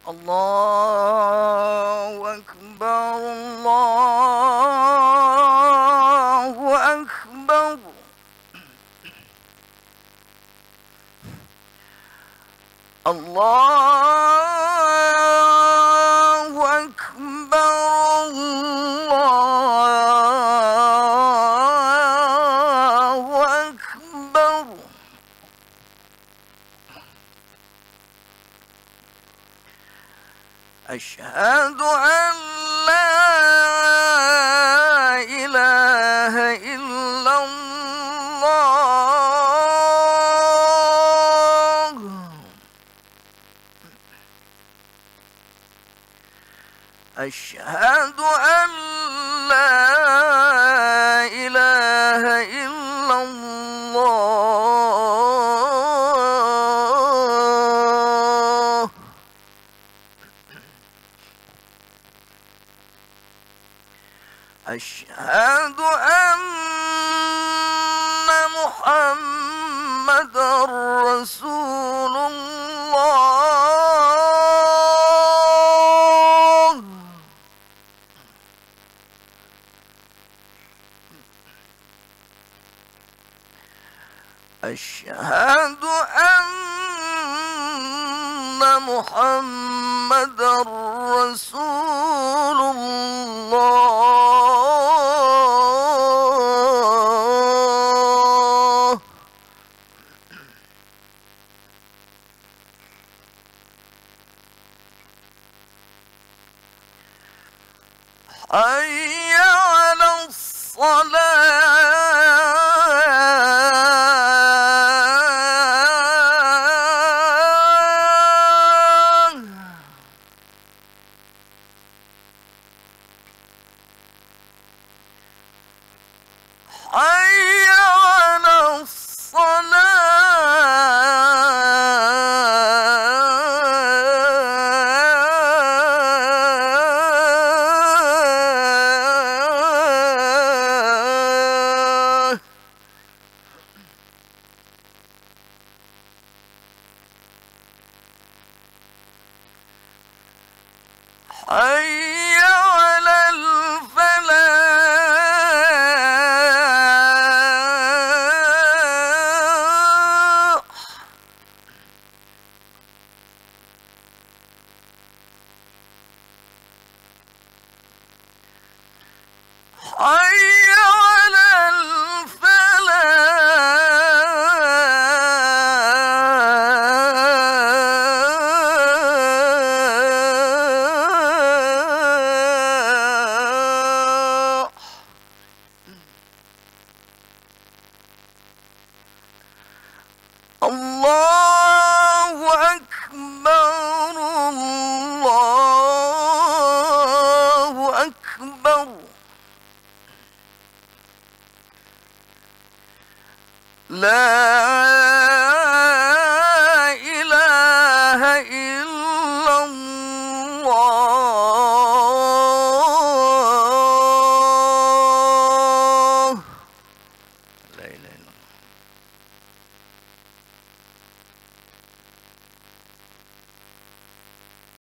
الله أكبر الله أكبر. الله أكبر الله أكبر. أشهد أن لا إله إلا الله. أشهد أن لا إله إلا الله. أشهد أن محمدًا رسول الله. أشهد أن محمدًا رسول الله. حي على الصلاة. حي على الصلاة. حي على الفلاح. حي على الفلاح. الله أكبر الله أكبر. لا